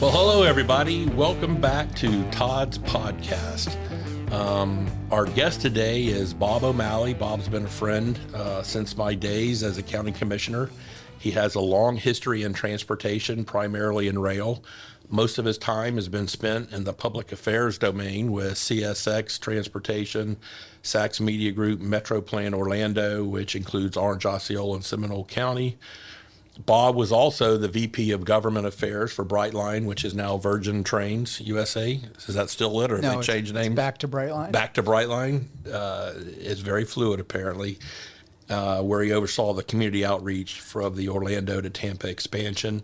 Well, hello, everybody. Welcome back to Todd's podcast. Our guest today is Bob O'Malley. Bob's been a friend since my days as a county commissioner. He has a long history in transportation, primarily in rail. Most of his time has been spent in the public affairs domain with CSX Transportation, Sachs Media Group, Metro Plan Orlando, which includes Orange, Osceola, and Seminole County. Bob was also the VP of Government Affairs for Brightline, which is now Virgin Trains USA. Is that still it, or have they changed names? Back to Brightline. Back to Brightline. It's very fluid, apparently, where he oversaw the community outreach from the Orlando to Tampa expansion.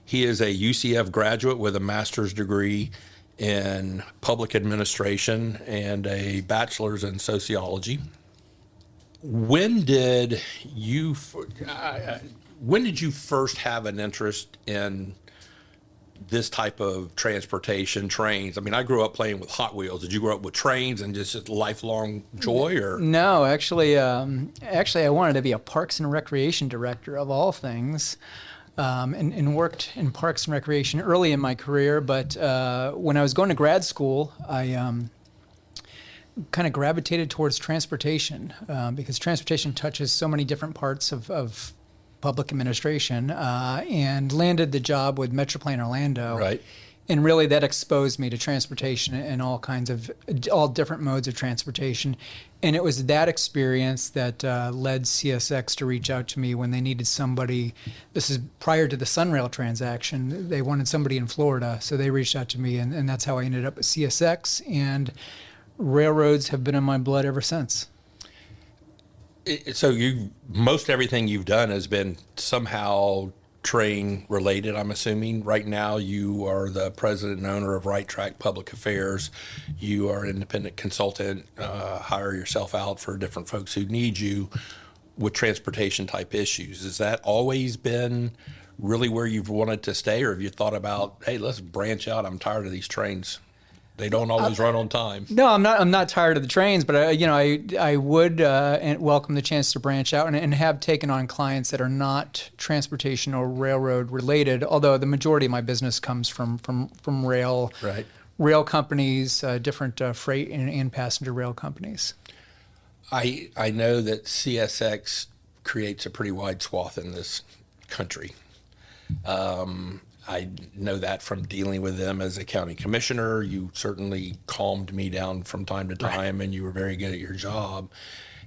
He is a UCF graduate with a master's degree in public administration and a bachelor's in sociology. When did you first have an interest in this type of transportation, trains? I mean, I grew up playing with Hot Wheels. Did you grow up with trains and just lifelong joy, or? No, actually, I wanted to be a Parks and Recreation director of all things, and worked in Parks and Recreation early in my career. But when I was going to grad school, I kind of gravitated towards transportation because transportation touches so many different parts of public administration, and landed the job with Metro Plan Orlando. Right. And really that exposed me to transportation and all different modes of transportation. And it was that experience that led CSX to reach out to me when they needed somebody. This is prior to the SunRail transaction. They wanted somebody in Florida, so they reached out to me, and that's how I ended up at CSX. And railroads have been in my blood ever since. So most everything you've done has been somehow train related, I'm assuming. Right now you are the president and owner of Right Track Public Affairs. You are an independent consultant, hire yourself out for different folks who need you with transportation type issues. Has that always been really where you've wanted to stay, or have you thought about, hey, let's branch out, I'm tired of these trains? They don't always run on time. No, I'm not tired of the trains, but I would welcome the chance to branch out and have taken on clients that are not transportation or railroad related. Although the majority of my business comes from rail, right? Rail companies, different freight and passenger rail companies. I know that CSX creates a pretty wide swath in this country. I know that from dealing with them as a county commissioner. You certainly calmed me down from time to time, and you were very good at your job.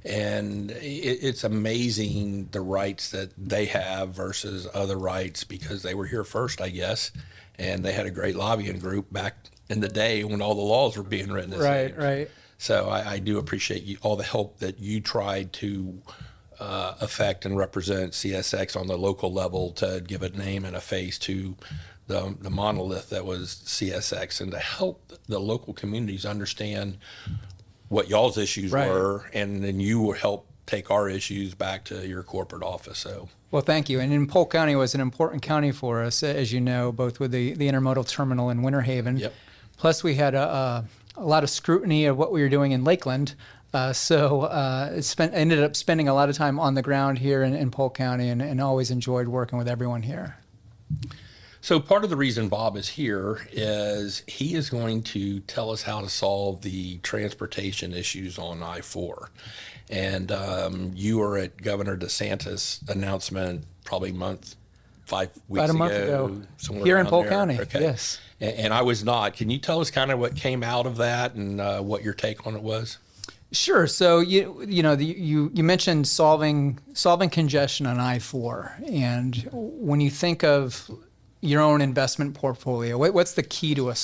And it's amazing the rights that they have versus other rights, because they were here first, I guess, and they had a great lobbying group back in the day when all the laws were being written. Right. So I do appreciate all the help that you tried to affect and represent CSX on the local level, to give a name and a face to the monolith that was CSX, and to help the local communities understand what y'all's issues were, and then you will help take our issues back to your corporate office. So, well, thank you. And Polk County was an important county for us, as you know, both with the intermodal terminal in Winter Haven. Yep. Plus, we had a lot of scrutiny of what we were doing in Lakeland. Ended up spending a lot of time on the ground here in Polk County, and always enjoyed working with everyone here. So part of the reason Bob is here is he is going to tell us how to solve the transportation issues on I-4. And you were at Governor DeSantis' announcement probably 5 weeks about a month ago, here in Polk County. Okay. Yes. And I was not. Can you tell us kind of what came out of that and what your take on it was? Sure. So you mentioned solving congestion on I-4, and when you think of your own investment portfolio, what's the key to a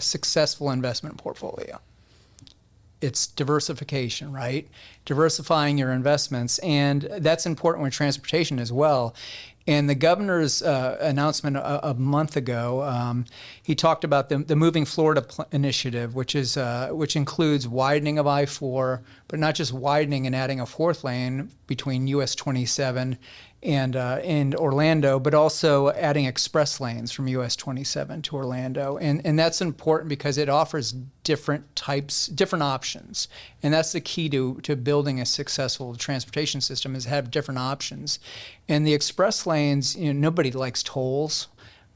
successful investment portfolio? It's diversification, right? Diversifying your investments, and that's important with transportation as well. And the governor's announcement a month ago, he talked about the Moving Florida initiative, which includes widening of I-4, but not just widening and adding a fourth lane between US 27 and Orlando, but also adding express lanes from US 27 to Orlando. And that's important because it offers different options. And that's the key to building a successful transportation system, is have different options. And the express lanes, nobody likes tolls,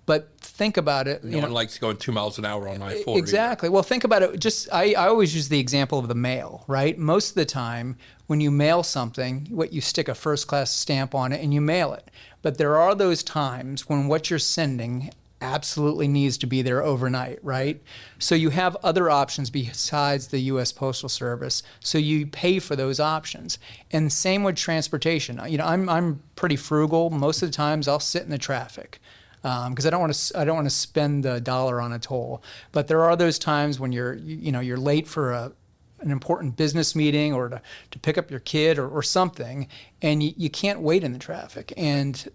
But think about it. No one likes going 2 miles an hour on I-4. Exactly. Well, think about it. I always use the example of the mail, right? Most of the time, when you mail something, you stick a first-class stamp on it and you mail it. But there are those times when what you're sending absolutely needs to be there overnight, right? So you have other options besides the U.S. Postal Service. So you pay for those options. And same with transportation. I'm pretty frugal. Most of the times, I'll sit in the traffic. Because I don't want to spend the dollar on a toll, but there are those times when you're late for an important business meeting or to pick up your kid or something, and you can't wait in the traffic, and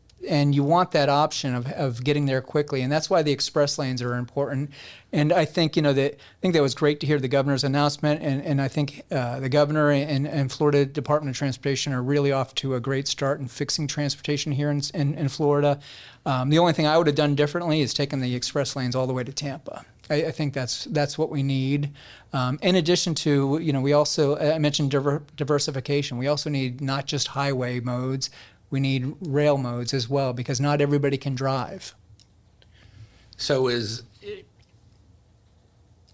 you want that option of getting there quickly, and that's why the express lanes are important. And I think that was great to hear the governor's announcement, and I think the governor and Florida Department of Transportation are really off to a great start in fixing transportation here in Florida. The only thing I would have done differently is taken the express lanes all the way to Tampa. I think that's what we need. In addition to, we also, I mentioned diversification. We also need not just highway modes, we need rail modes as well, because not everybody can drive. So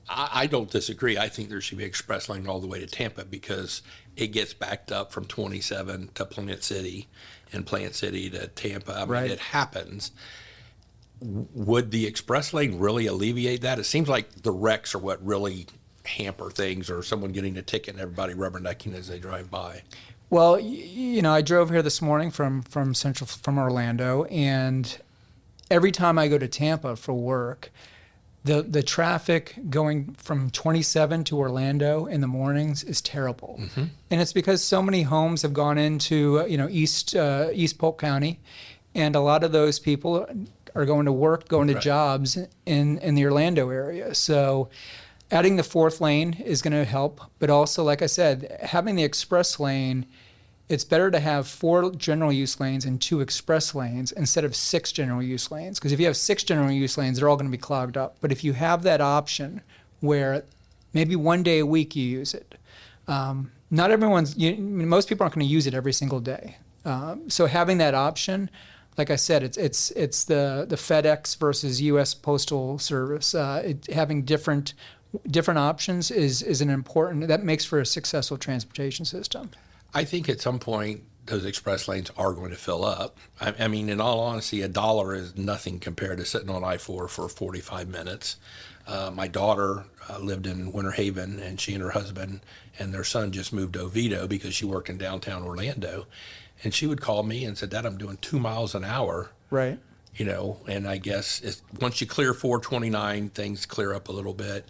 I don't disagree. I think there should be express lane all the way to Tampa because it gets backed up from 27 to Plant City and Plant City to Tampa. I mean, Right. It happens. Would the express lane really alleviate that? It seems like the wrecks are what really hamper things, or someone getting a ticket and everybody rubbernecking as they drive by. Well, I drove here this morning from Orlando, and every time I go to Tampa for work, the traffic going from 27 to Orlando in the mornings is terrible. Mm-hmm. And it's because so many homes have gone into East Polk County, and a lot of those people are going to work, going to Right. jobs in the Orlando area. So adding the fourth lane is going to help, but also, like I said, having the express lane, it's better to have 4 general use lanes and 2 express lanes instead of 6 general use lanes. Because if you have 6 general use lanes, they're all going to be clogged up. But if you have that option where maybe one day a week you use it, not everyone's, most people aren't going to use it every single day. So having that option, like I said, it's the FedEx versus U.S. Postal Service. Having different options is an important, that makes for a successful transportation system. I think at some point those express lanes are going to fill up. I mean, in all honesty, $1 is nothing compared to sitting on I-4 for 45 minutes. My daughter lived in Winter Haven, and she and her husband and their son just moved to Oviedo because she worked in downtown Orlando. And she would call me and said, "Dad, I'm doing 2 miles an hour." Right. And I guess once you clear 429, things clear up a little bit.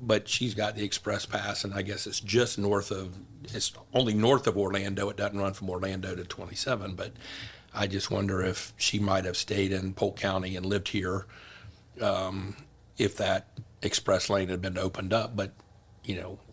But she's got the express pass, and I guess it's only north of Orlando. It doesn't run from Orlando to 27, but I just wonder if she might have stayed in Polk County and lived here if that express lane had been opened up. But,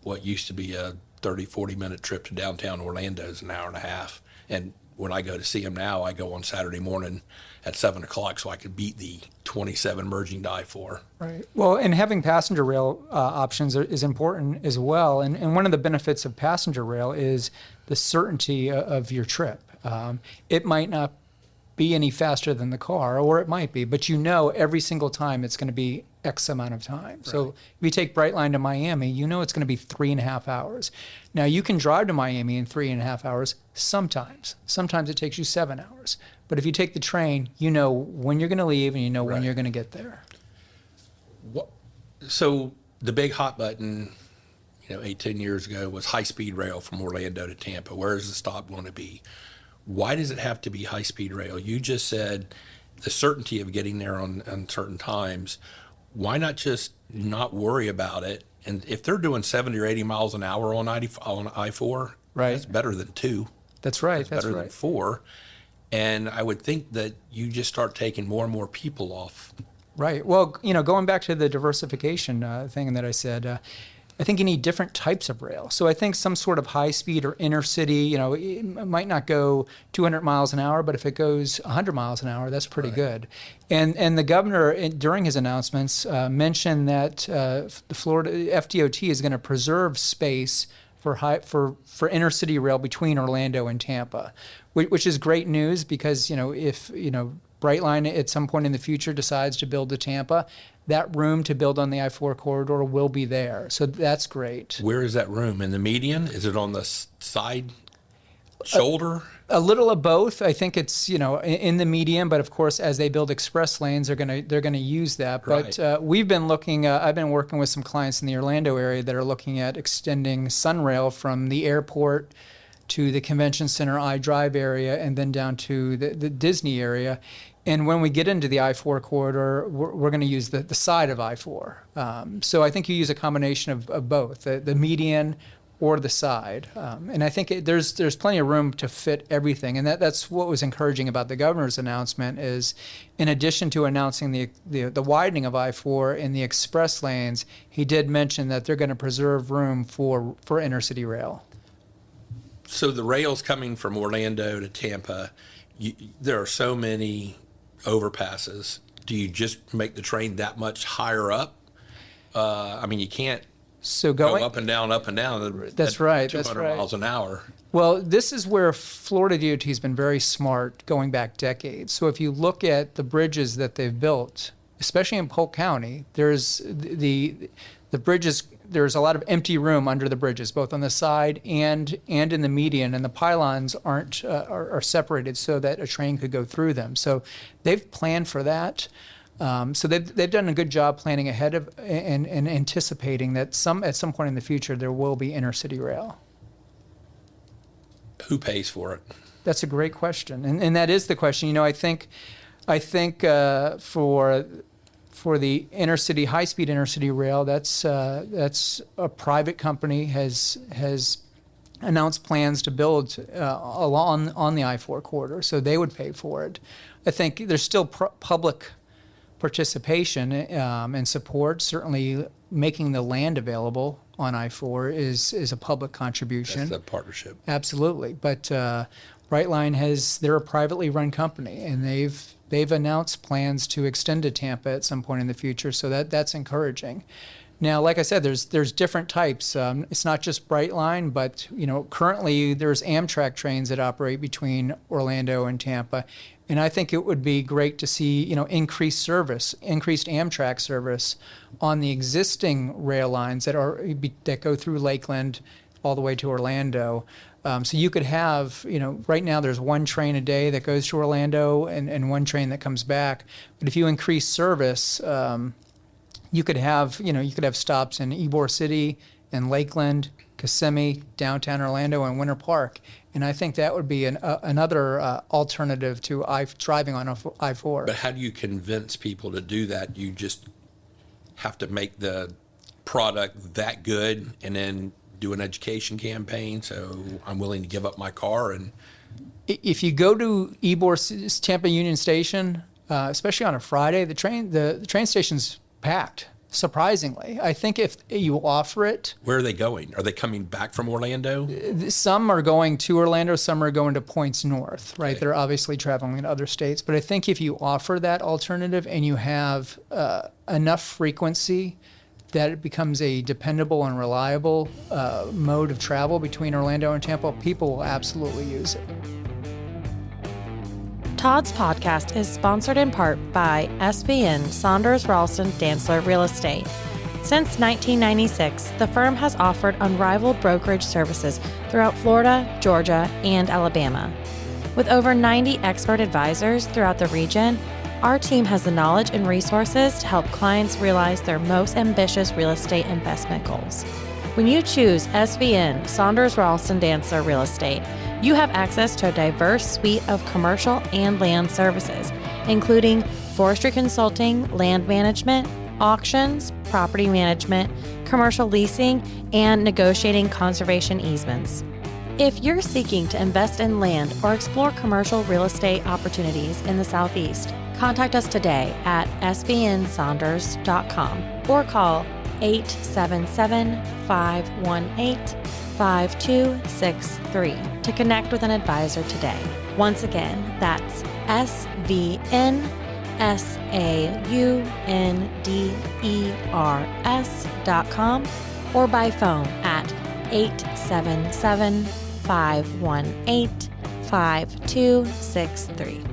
what used to be a 30, 40-minute trip to downtown Orlando is an hour and a half. And when I go to see him now, I go on Saturday morning at 7 o'clock so I could beat the 27 merging to I-4. Right. Well, and having passenger rail options is important as well. And one of the benefits of passenger rail is the certainty of your trip. It might not be any faster than the car, or it might be, but every single time it's going to be X amount of time. Right. So if you take Brightline to Miami, it's going to be 3.5 hours. Now, you can drive to Miami in 3.5 hours sometimes. Sometimes it takes you 7 hours. But if you take the train, you know when you're going to leave and you know when you're going to get there. So the big hot button, 8-10 years ago was high-speed rail from Orlando to Tampa. Where is the stop going to be? Why does it have to be high-speed rail? You just said the certainty of getting there on certain times. Why not just not worry about it? And if they're doing 70 or 80 miles an hour on I-4, right, that's better than 2. That's right. That's better than 4. And I would think that you just start taking more and more people off. Right. Well, going back to the diversification thing that I said, I think you need different types of rail. So I think some sort of high speed or inner city, it might not go 200 miles an hour, but if it goes 100 miles an hour, that's pretty good. And the governor, during his announcements, mentioned that the Florida FDOT is going to preserve space for inner city rail between Orlando and Tampa, which is great news because if Brightline at some point in the future decides to build to Tampa, that room to build on the I-4 corridor will be there. So that's great. Where is that room? In the median? Is it on the side shoulder? A little of both. I think it's, in the median, but of course, as they build express lanes, they're gonna use that. Right. But we've been looking. I've been working with some clients in the Orlando area that are looking at extending SunRail from the airport to the convention center iDrive area and then down to the Disney area. And when we get into the I-4 corridor, we're going to use the side of I-4. So I think you use a combination of both, the median or the side. And I think there's plenty of room to fit everything. And that's what was encouraging about the governor's announcement is, in addition to announcing the widening of I-4 in the express lanes, he did mention that they're going to preserve room for intercity rail. So the rails coming from Orlando to Tampa, there are so many overpasses. Do you just make the train that much higher up? You can't go up and down. That's right. 200 miles an hour. Well, this is where Florida DOT has been very smart going back decades. So if you look at the bridges that they've built, especially in Polk County, there's the bridges. There's a lot of empty room under the bridges, both on the side and in the median, and the pylons are separated so that a train could go through them. So they've planned for that. So they've done a good job planning ahead of and anticipating that at some point in the future there will be intercity rail. Who pays for it? That's a great question, and that is the question. I think for the high-speed intercity rail, that's a private company has announced plans to build on the I-4 corridor, so they would pay for it. I think there's still public participation and support. Certainly, making the land available on I-4 is a public contribution. That's a partnership. Absolutely, but Brightline they're a privately run company, and they've announced plans to extend to Tampa at some point in the future, so that's encouraging. Now, like I said, there's different types. It's not just Brightline, but currently there's Amtrak trains that operate between Orlando and Tampa, and I think it would be great to see increased Amtrak service on the existing rail lines that go through Lakeland all the way to Orlando. So you could have, right now there's one train a day that goes to Orlando and one train that comes back. But if you increase service, you could have stops in Ybor City and Lakeland, Kissimmee, downtown Orlando, and Winter Park. And I think that would be another alternative to driving on I-4. But how do you convince people to do that? You just have to make the product that good and then do an education campaign, so I'm willing to give up my car. And if you go to Tampa Union Station, especially on a Friday, the train station's packed. Surprisingly, I think if you offer it, where are they going? Are they coming back from Orlando? Some are going to Orlando, some are going to points north. Right, okay. They're obviously traveling in other states. But I think if you offer that alternative and you have enough frequency that it becomes a dependable and reliable mode of travel between Orlando and Tampa, people will absolutely use it. Todd's podcast is sponsored in part by SVN Saunders Ralston Dantzler Real Estate. Since 1996, the firm has offered unrivaled brokerage services throughout Florida, Georgia, and Alabama. With over 90 expert advisors throughout the region, our team has the knowledge and resources to help clients realize their most ambitious real estate investment goals. When you choose SVN Saunders Ralston Dantzler Real Estate, you have access to a diverse suite of commercial and land services, including forestry consulting, land management, auctions, property management, commercial leasing, and negotiating conservation easements. If you're seeking to invest in land or explore commercial real estate opportunities in the Southeast, contact us today at svnsaunders.com or call 877-518-5263 to connect with an advisor today. Once again, that's svnsaunders.com or by phone at 877-518-5263.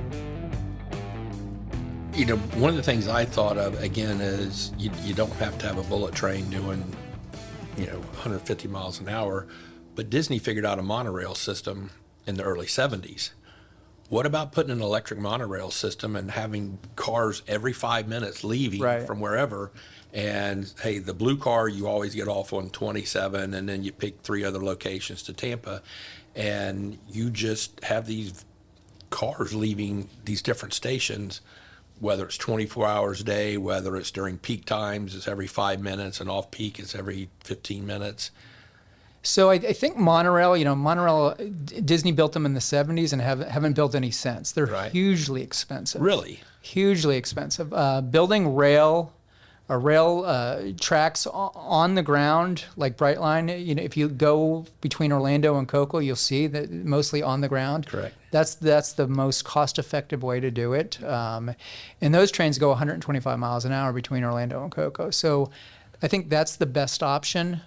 One of the things I thought of, again, is you don't have to have a bullet train doing, 150 miles an hour, but Disney figured out a monorail system in the early 70s. What about putting an electric monorail system and having cars every 5 minutes leaving from wherever? And, hey, the blue car, you always get off on 27, and then you pick 3 other locations to Tampa, and you just have these cars leaving these different stations, whether it's 24 hours a day, whether it's during peak times, it's every 5 minutes, and off peak, it's every 15 minutes. So I think monorail, Disney built them in the 70s and haven't built any since. They're hugely expensive. Really? Hugely expensive. Building rail tracks on the ground, like Brightline, if you go between Orlando and Cocoa, you'll see that mostly on the ground. Correct. That's the most cost-effective way to do it. And those trains go 125 miles an hour between Orlando and Cocoa. So I think that's the best option.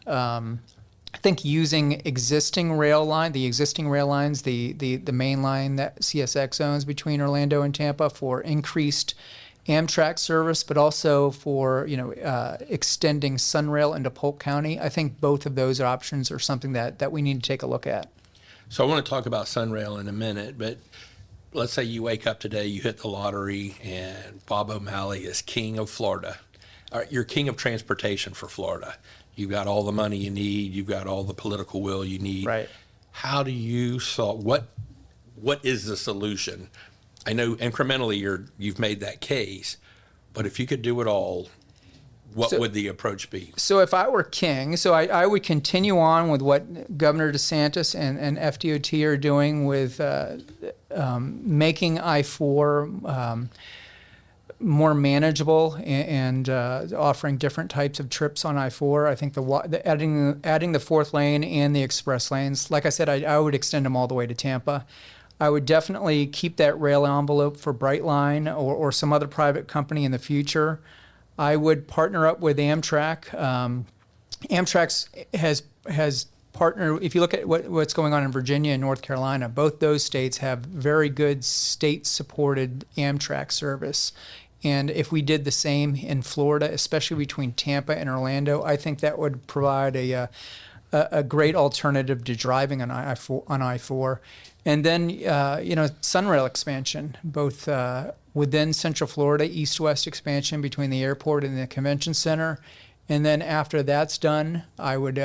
I think using the existing rail lines, the main line that CSX owns between Orlando and Tampa for increased Amtrak service, but also for extending SunRail into Polk County. I think both of those options are something that we need to take a look at. So I want to talk about SunRail in a minute, but let's say you wake up today, you hit the lottery, and Bob O'Malley is king of Florida. You're king of transportation for Florida. You've got all the money you need. You've got all the political will you need. Right. How do you solve, what is the solution? I know incrementally you've made that case, but if you could do it all, what would the approach be? So if I were king, I would continue on with what Governor DeSantis and FDOT are doing with making I-4 more manageable and offering different types of trips on I-4. I think adding the fourth lane and the express lanes, like I said, I would extend them all the way to Tampa. I would definitely keep that rail envelope for Brightline or some other private company in the future. I would partner up with Amtrak. Amtrak has partnered. If you look at what's going on in Virginia and North Carolina, both those states have very good state-supported Amtrak service. And if we did the same in Florida, especially between Tampa and Orlando, I think that would provide a great alternative to driving on I-4. And then, SunRail expansion, both within Central Florida, east-west expansion between the airport and the convention center. And then after that's done, I would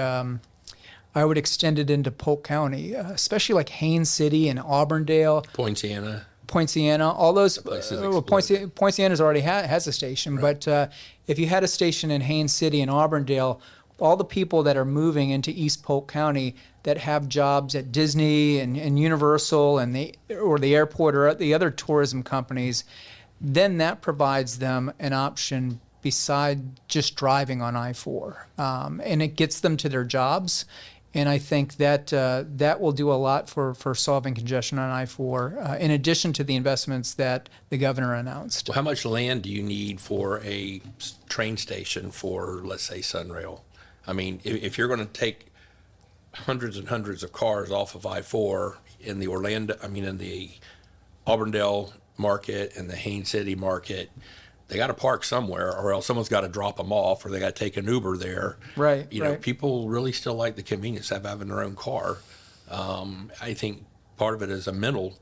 extend it into Polk County, especially like Haines City and Auburndale. Poinciana, all those places. Poinciana's already has a station, right. But if you had a station in Haines City and Auburndale, all the people that are moving into East Polk County that have jobs at Disney and Universal and the airport or the other tourism companies, then that provides them an option beside just driving on I-4, and it gets them to their jobs. And I think that will do a lot for solving congestion on I-4, in addition to the investments that the governor announced. Well, how much land do you need for a train station for, let's say, SunRail? I mean, if you're going to take hundreds and hundreds of cars off of I-4 in the Auburndale market and the Haines City market, they got to park somewhere, or else someone's got to drop them off, or they got to take an Uber there. Right. People really still like the convenience of having their own car. I think part of it is a mental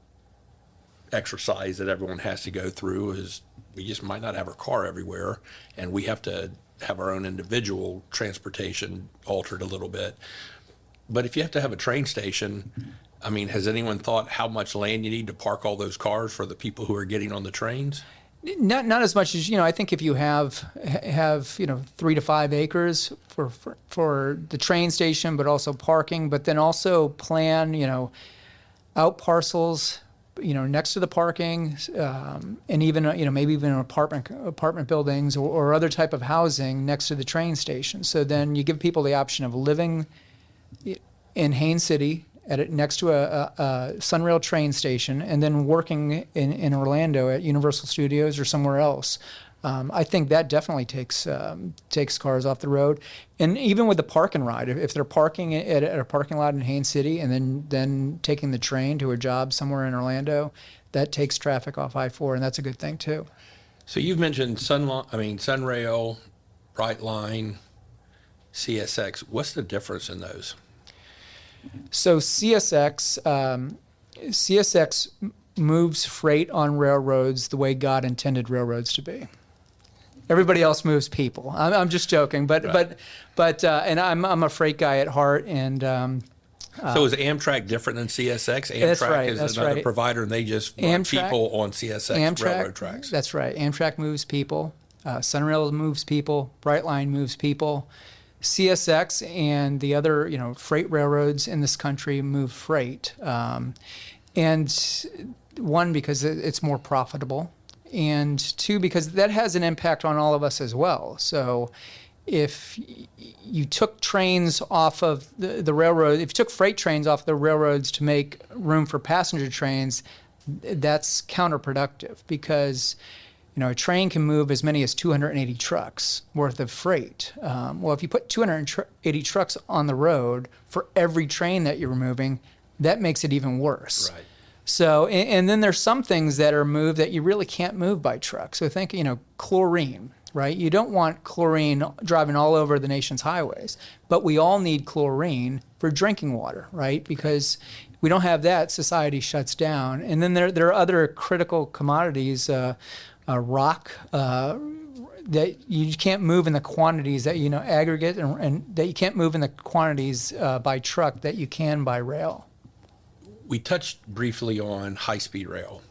exercise that everyone has to go through. Is we just might not have our car everywhere, and we have to have our own individual transportation altered a little bit. But if you have to have a train station, I mean, has anyone thought how much land you need to park all those cars for the people who are getting on the trains? Not as much as, I think if you have 3 to 5 acres for the train station, but also parking, but then also plan, out parcels, next to the parking, and even, maybe even apartment buildings or other type of housing next to the train station. So then you give people the option of living in Haines City next to a SunRail train station, and then working in Orlando at Universal Studios or somewhere else. I think that definitely takes cars off the road. And even with the park and ride, if they're parking at a parking lot in Haines City and then taking the train to a job somewhere in Orlando, that takes traffic off I-4, and that's a good thing too. So you've mentioned SunRail, Brightline, CSX. What's the difference in those? So CSX moves freight on railroads the way God intended railroads to be. Everybody else moves people. I'm just joking, but and I'm a freight guy at heart, and so is Amtrak different than CSX? Amtrak that's right, is that's another right. provider, and they just run people on CSX railroad tracks. That's right. Amtrak moves people. SunRail moves people. Brightline moves people. CSX and the other, freight railroads in this country move freight. And one, because it's more profitable, and two, because that has an impact on all of us as well. So if you took trains off of the railroad, if you took freight trains off the railroads to make room for passenger trains, that's counterproductive, because a train can move as many as 280 trucks worth of freight. Well, if you put 280 trucks on the road for every train that you're moving, that makes it even worse. Right. So, and then there's some things that are moved that you really can't move by truck. So think, chlorine, right? You don't want chlorine driving all over the nation's highways, but we all need chlorine for drinking water, right? Because we don't have that, society shuts down. And then there are other critical commodities, rock, that you can't move in the quantities that, aggregate, and that you can't move in the quantities by truck that you can by rail. We touched briefly on high-speed rail.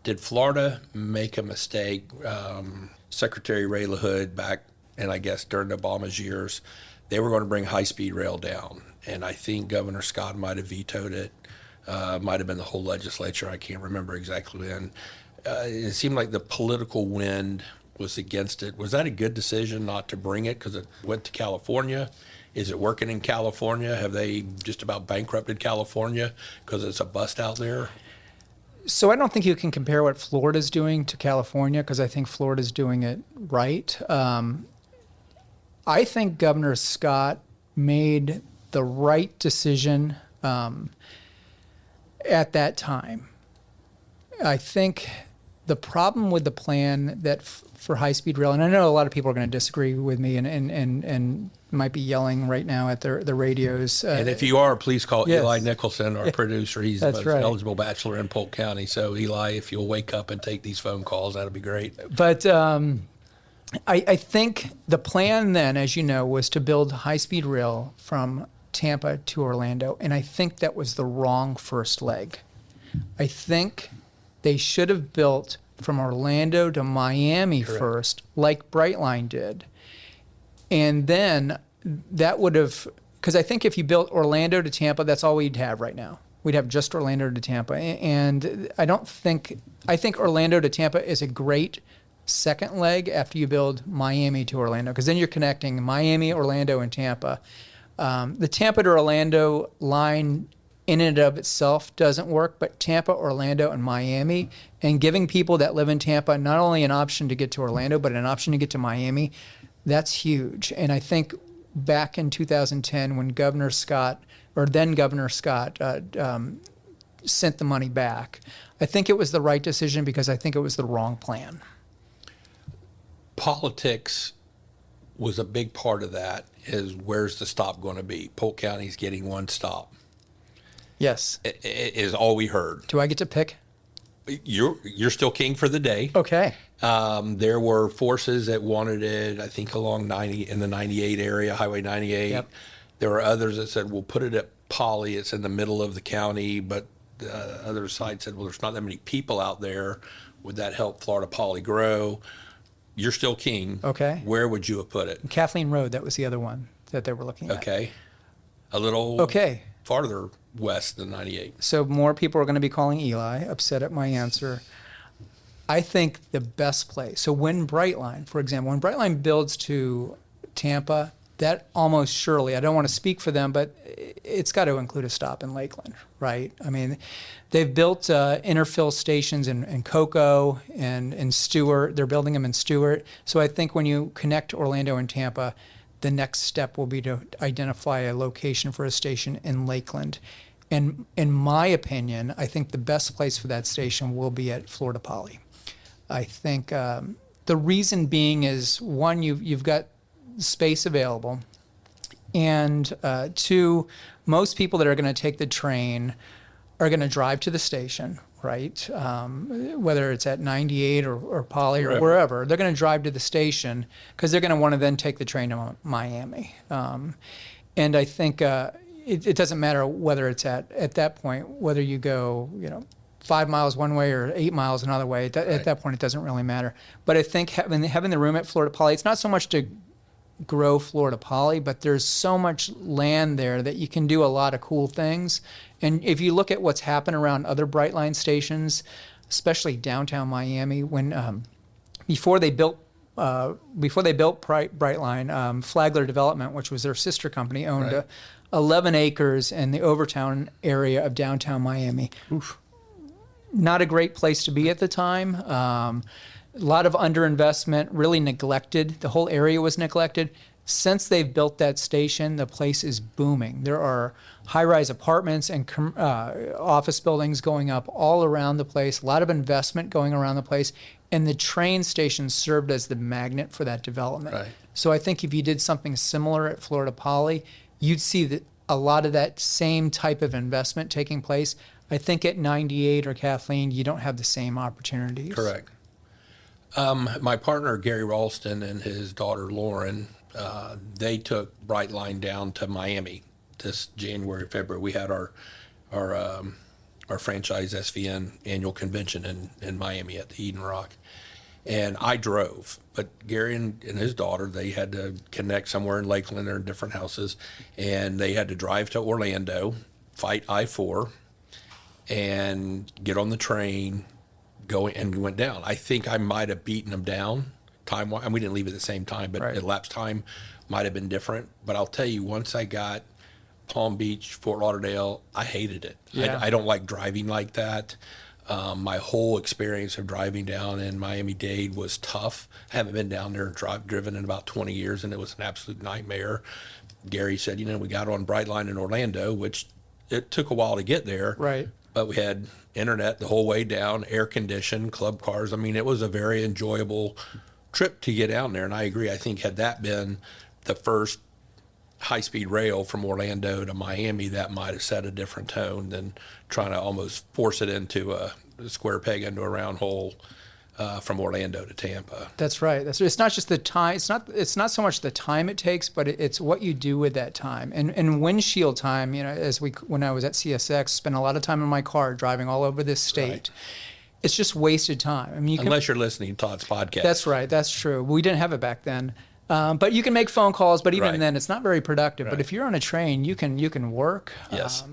Did Florida make a mistake? Secretary Ray LaHood back, and I guess during Obama's years, they were going to bring high-speed rail down. And I think Governor Scott might have vetoed it. Might have been the whole legislature. I can't remember exactly when. It seemed like the political wind was against it. Was that a good decision not to bring it because it went to California? Is it working in California? Have they just about bankrupted California because it's a bust out there? So I don't think you can compare what Florida's doing to California, because I think Florida's doing it right. I think Governor Scott made the right decision at that time. I think the problem with the plan that for high-speed rail, and I know a lot of people are going to disagree with me and might be yelling right now at their radios. And if you are, please call yes. Eli Nicholson, our producer. He's the most right. eligible bachelor in Polk County. So, Eli, if you'll wake up and take these phone calls, that'd be great. But I think the plan then, as you know, was to build high-speed rail from Tampa to Orlando, and I think that was the wrong first leg. I think they should have built from Orlando to Miami Correct. first, like Brightline did. And then that would have, because I think if you built Orlando to Tampa, that's all we'd have right now. We'd have just Orlando to Tampa. And I think Orlando to Tampa is a great second leg after you build Miami to Orlando, because then you're connecting Miami, Orlando, and Tampa. The Tampa to Orlando line in and of itself doesn't work, but Tampa, Orlando, and Miami, and giving people that live in Tampa not only an option to get to Orlando, but an option to get to Miami, that's huge. And I think back in 2010, when Governor Scott sent the money back, I think it was the right decision, because I think it was the wrong plan. Politics was a big part of that. Is where's the stop going to be? Polk County's getting one stop. Yes. Is all we heard. Do I get to pick? You're still king for the day. Okay. There were forces that wanted it, I think, along 90 in the 98 area, Highway 98. Yep. There were others that said, we'll put it at Poly. It's in the middle of the county. But the other side said, well, there's not that many people out there. Would that help Florida Poly grow? You're still king. Okay. Where would you have put it? Kathleen Road, that was the other one that they were looking at. Okay. A little farther west than 98. So more people are going to be calling Eli, upset at my answer. I think the best place, so when Brightline builds to Tampa, that almost surely, I don't want to speak for them, but it's got to include a stop in Lakeland, right? I mean, they've built interfill stations in Cocoa and in Stewart. They're building them in Stewart. So I think when you connect Orlando and Tampa, the next step will be to identify a location for a station in Lakeland. And in my opinion, I think the best place for that station will be at Florida Poly. I think the reason being is, one, you've got space available, and two, most people that are going to take the train are going to drive to the station, right? Whether it's at 98 or Poly or wherever, they're going to drive to the station because they're going to want to then take the train to Miami. And I think it doesn't matter whether it's at that point, whether you go, 5 miles one way or 8 miles another way. At that point, it doesn't really matter. But I think having the room at Florida Poly, it's not so much to grow Florida Poly, but there's so much land there that you can do a lot of cool things. And if you look at what's happened around other Brightline stations, especially downtown Miami, when before they built Brightline, Flagler Development, which was their sister company, owned 11 acres in the Overtown area of downtown Miami. Oof. Not a great place to be at the time. A lot of underinvestment, really neglected. The whole area was neglected. Since they've built that station, the place is booming. There are high-rise apartments and office buildings going up all around the place, a lot of investment going around the place, and the train station served as the magnet for that development. Right. So I think if you did something similar at Florida Poly, you'd see that a lot of that same type of investment taking place. I think at 98 or Kathleen, you don't have the same opportunities. Correct. My partner, Gary Ralston, and his daughter, Lauren, they took Brightline down to Miami this January, February. We had our franchise SVN annual convention in Miami at the Eden Rock. And I drove, but Gary and his daughter, they had to connect somewhere in Lakeland or in different houses, and they had to drive to Orlando, fight I-4, and get on the train, and we went down. I think I might have beaten them down time-wise, and we didn't leave at the same time, but elapsed time might have been different. But I'll tell you, once I got Palm Beach, Fort Lauderdale, I hated it. Yeah. I don't like driving like that. My whole experience of driving down in Miami-Dade was tough. I haven't been down there driven in about 20 years, and it was an absolute nightmare. Gary said, we got on Brightline in Orlando, which it took a while to get there. Right. But we had internet the whole way down, air-conditioned, club cars. I mean, it was a very enjoyable trip to get down there. And I agree. I think had that been the first high-speed rail from Orlando to Miami, that might have set a different tone than trying to almost force it into a square peg into a round hole from Orlando to Tampa. That's right. It's not just the time. It's not so much the time it takes, but it's what you do with that time. And windshield time. When I was at CSX, spent a lot of time in my car driving all over this state. Right. It's just wasted time. I mean, unless you're listening to Todd's podcast. That's right. That's true. We didn't have it back then. But you can make phone calls, but even then, it's not very productive. Right. But if you're on a train, you can work. Yes.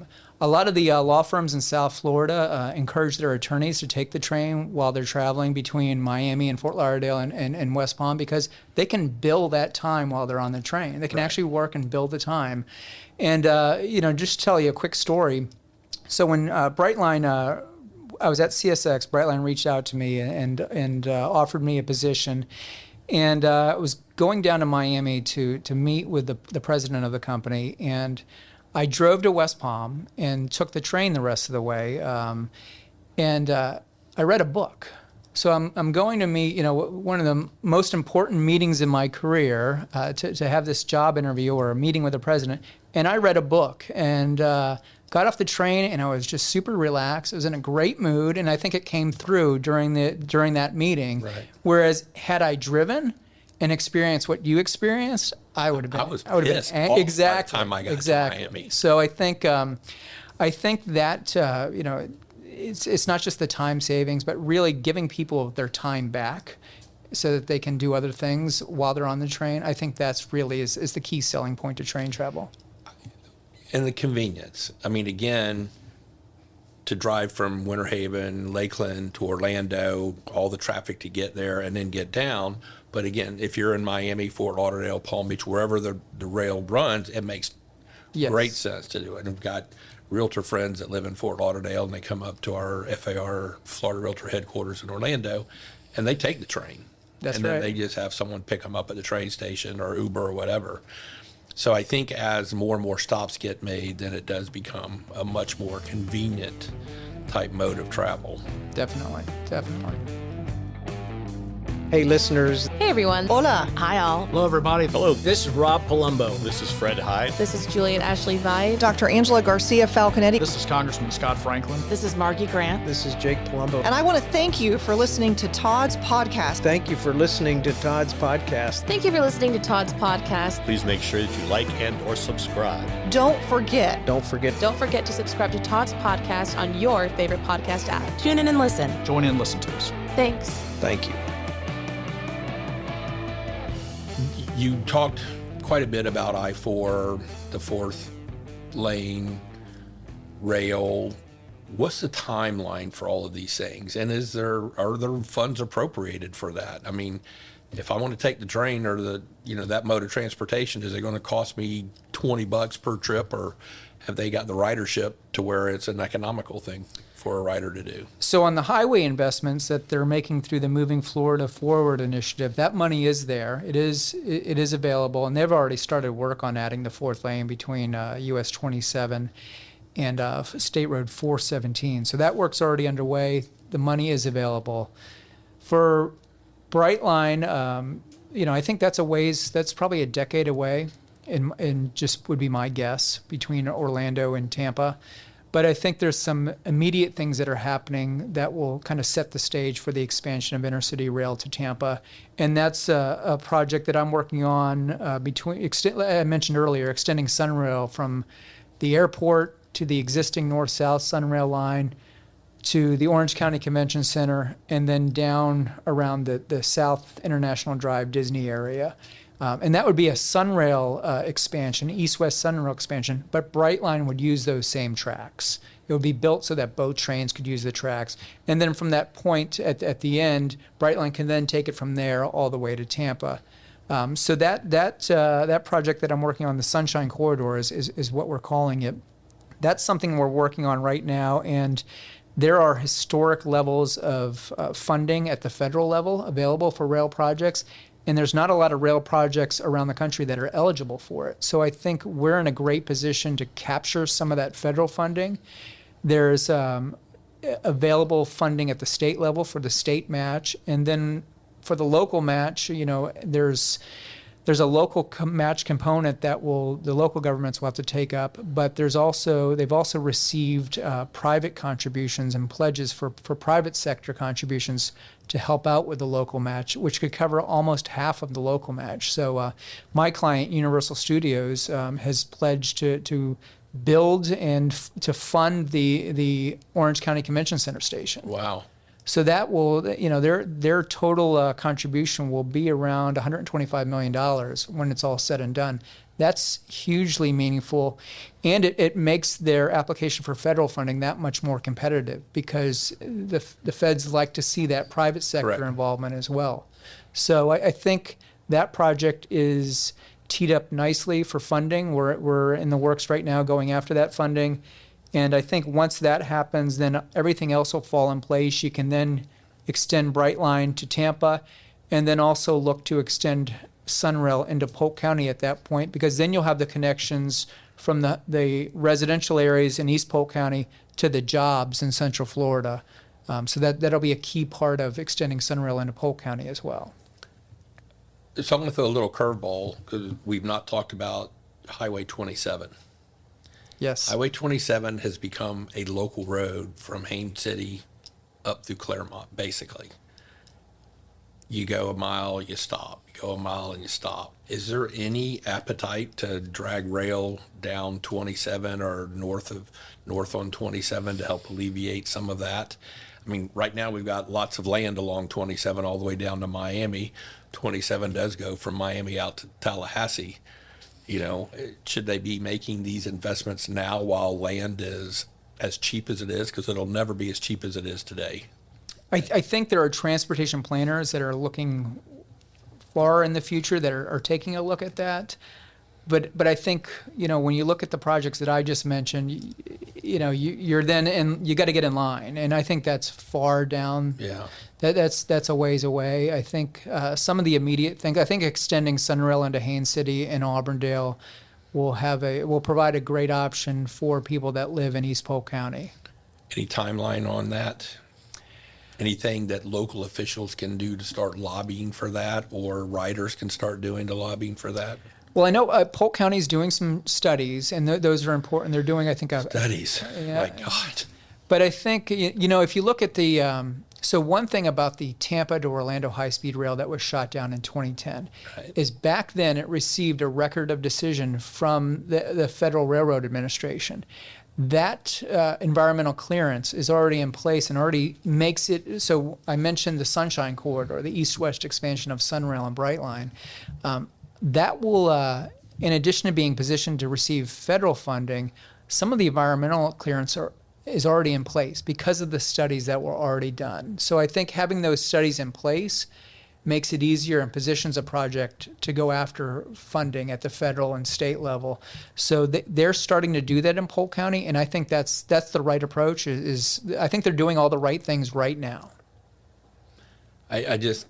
A lot of the law firms in South Florida encourage their attorneys to take the train while they're traveling between Miami and Fort Lauderdale and West Palm, because they can bill that time while they're on the train. They can actually work and bill the time. And, just to tell you a quick story. So when Brightline, I was at CSX, Brightline reached out to me and offered me a position. And I was going down to Miami to meet with the president of the company, and I drove to West Palm and took the train the rest of the way, and I read a book. So I'm going to meet, one of the most important meetings in my career to have this job interview or a meeting with the president, and I read a book and got off the train, and I was just super relaxed. I was in a great mood, and I think it came through during that meeting. Right. Whereas had I driven and experienced what you experienced, I would have been. I would have been exactly. By the time I got to Miami. So I think that it's not just the time savings, but really giving people their time back so that they can do other things while they're on the train. I think that's really is the key selling point to train travel. And the convenience. I mean, again, to drive from Winter Haven, Lakeland to Orlando, all the traffic to get there and then get down. But again, if you're in Miami, Fort Lauderdale, Palm Beach, wherever the rail runs, it makes great sense to do it. And we've got realtor friends that live in Fort Lauderdale, and they come up to our FAR, Florida Realtor headquarters in Orlando, and they take the train. That's and then they just have someone pick them up at the train station or Uber or whatever. So I think as more and more stops get made, then it does become a much more convenient type mode of travel. Definitely. Hey, listeners. Hey, everyone. Hola. Hi, all. Hello, everybody. Hello. This is Rob Palumbo. This is Fred Hyde. This is Juliet Ashley Vide. Dr. Angela Garcia Falconetti. This is Congressman Scott Franklin. This is Margie Grant. This is Jake Palumbo. And I want to thank you for listening to Todd's podcast. Thank you for listening to Todd's podcast. Thank you for listening to Todd's podcast. Please make sure that you like and or subscribe. Don't forget. Don't forget. Don't forget to subscribe to Todd's podcast on your favorite podcast app. Tune in and listen. Join in and listen to us. Thanks. Thank you. You talked quite a bit about I-4, the fourth lane, rail. What's the timeline for all of these things? And are there funds appropriated for that? I mean, if I want to take the train or that mode of transportation, is it going to cost me $20 per trip, or have they got the ridership to where it's an economical thing for a rider to do? So on the highway investments that they're making through the Moving Florida Forward initiative, that money is there. It is available, and they've already started work on adding the fourth lane between US 27 and State Road 417. So that work's already underway. The money is available. For Brightline, I think that's probably a decade away, and just would be my guess, between Orlando and Tampa. But I think there's some immediate things that are happening that will kind of set the stage for the expansion of intercity rail to Tampa. And that's a project that I'm working on I mentioned earlier, extending SunRail from the airport to the existing north-south SunRail line to the Orange County Convention Center, and then down around the South International Drive Disney area. And that would be a SunRail expansion, east-west SunRail expansion, but Brightline would use those same tracks. It would be built so that both trains could use the tracks. And then from that point at the end, Brightline can then take it from there all the way to Tampa. So that project that I'm working on, the Sunshine Corridor, is what we're calling it. That's something we're working on right now, and there are historic levels of funding at the federal level available for rail projects, and there's not a lot of rail projects around the country that are eligible for it. So I think we're in a great position to capture some of that federal funding. There's available funding at the state level for the state match, and then for the local match, there's a local match component that the local governments will have to take up, but they've also received private contributions and pledges for private sector contributions to help out with the local match, which could cover almost half of the local match. So my client, Universal Studios, has pledged to build and to fund the Orange County Convention Center station. Wow. So that will, their total contribution will be around $125 million when it's all said and done. That's hugely meaningful, and it makes their application for federal funding that much more competitive, because the feds like to see that private sector Correct. involvement as well. So I think that project is teed up nicely for funding. We're in the works right now going after that funding. And I think once that happens, then everything else will fall in place. You can then extend Brightline to Tampa, and then also look to extend SunRail into Polk County at that point, because then you'll have the connections from the residential areas in East Polk County to the jobs in Central Florida. So that'll be a key part of extending SunRail into Polk County as well. So I'm going to throw a little curveball, because we've not talked about Highway 27. Yes. Highway 27 has become a local road from Haines City up through Claremont, basically. You go a mile, you stop. You go a mile and you stop. Is there any appetite to drag rail down 27 or north on 27 to help alleviate some of that? I mean, right now we've got lots of land along 27 all the way down to Miami. 27 does go from Miami out to Tallahassee. Should they be making these investments now while land is as cheap as it is? Because it'll never be as cheap as it is today. I think there are transportation planners that are looking far in the future that are taking a look at that. But I think, when you look at the projects that I just mentioned, you're then, and you got to get in line. And I think that's far down. Yeah. That's a ways away. I think some of the immediate things, I think extending SunRail into Haines City and Auburndale will provide a great option for people that live in East Polk County. Any timeline on that? anything that local officials can do to start lobbying for that, or riders can start doing to lobbying for that? Well, I know Polk County is doing some studies, and those are important. They're doing, I think, Studies. Yeah. My God. But I think, if you look at so one thing about the Tampa to Orlando high-speed rail that was shot down in 2010 is back then it received a record of decision from the Federal Railroad Administration. That environmental clearance is already in place and already makes it, so I mentioned the Sunshine Corridor, the east-west expansion of SunRail and Brightline. That will, in addition to being positioned to receive federal funding, some of the environmental clearance is already in place because of the studies that were already done. So I think having those studies in place makes it easier and positions a project to go after funding at the federal and state level. So they're starting to do that in Polk County, and I think that's the right approach. I think they're doing all the right things right now. I just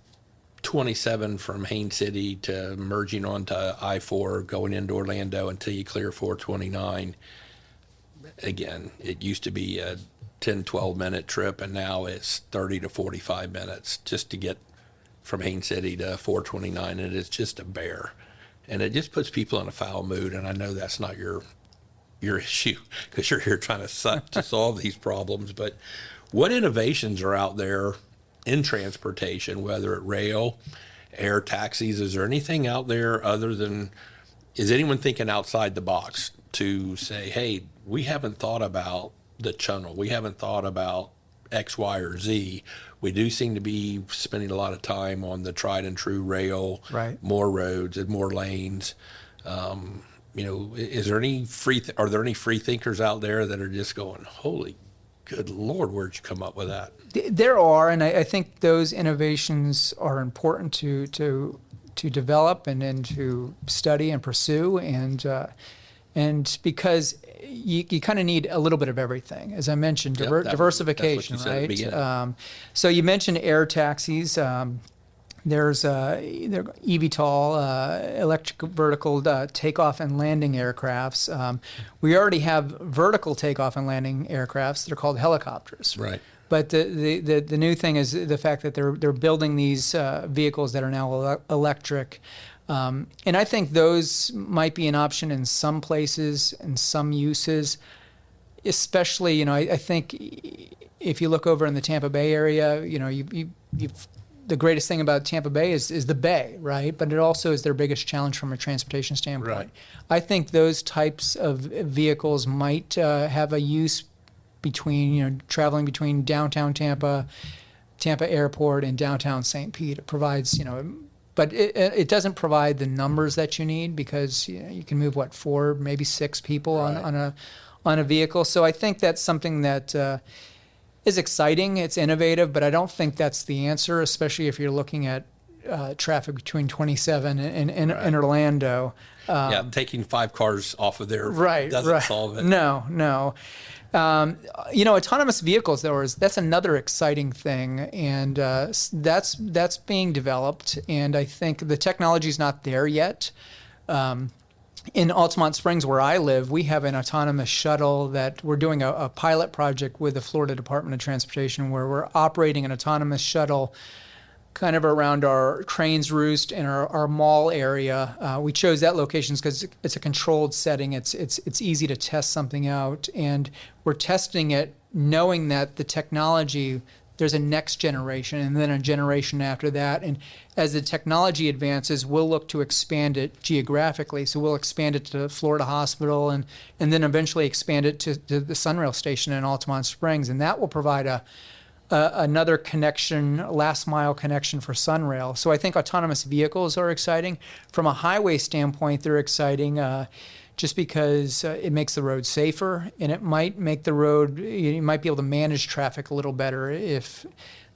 27 from Haines City to merging onto I-4 going into Orlando until you clear 429. Again, it used to be a 10, 12-minute trip, and now it's 30 to 45 minutes just to get from Haines City to 429, and it's just a bear. And it just puts people in a foul mood, and I know that's not your issue because you're here trying to solve these problems. But what innovations are out there in transportation, whether at rail, air taxis? Is there anything out there other than, is anyone thinking outside the box to say, hey, we haven't thought about the channel, we haven't thought about X, Y, or Z. We do seem to be spending a lot of time on the tried and true rail, Right. More roads and more lanes. Is there any are there any free thinkers out there that are just going, holy good Lord, where'd you come up with that? There are, and I think those innovations are important to develop and then to study and pursue, and because you kind of need a little bit of everything, as I mentioned, diversification, that's what you said at the right? beginning. So you mentioned air taxis. There's eVTOL, electric vertical takeoff and landing aircrafts. We already have vertical takeoff and landing aircrafts. They're called helicopters. Right. But the new thing is the fact that they're building these vehicles that are now electric. And I think those might be an option in some places and some uses, especially, I think if you look over in the Tampa Bay area, the greatest thing about Tampa Bay is the bay, right? But it also is their biggest challenge from a transportation standpoint. Right. I think those types of vehicles might have a use between, traveling between downtown Tampa Airport, and downtown St. Pete. It provides, but it doesn't provide the numbers that you need because you can move 4, maybe 6 people on a vehicle. So I think that's something that is exciting. It's innovative, but I don't think that's the answer, especially if you're looking at traffic between 27 and Orlando. Taking 5 cars off of there doesn't solve it. No. Autonomous vehicles, that's another exciting thing, and that's being developed. And I think the technology's not there yet. In Altamont Springs, where I live, we have an autonomous shuttle that we're doing a pilot project with the Florida Department of Transportation, where we're operating an autonomous shuttle kind of around our Cranes Roost and our mall area. We chose that location because it's a controlled setting. It's easy to test something out, and we're testing it knowing that the technology, there's a next generation and then a generation after that. And as the technology advances, we'll look to expand it geographically. So we'll expand it to Florida Hospital and then eventually expand it to the SunRail station in Altamont Springs. And that will provide another connection, last mile connection for SunRail. So I think autonomous vehicles are exciting. From a highway standpoint, they're exciting just because it makes the road safer, and it might make the road, you might be able to manage traffic a little better if,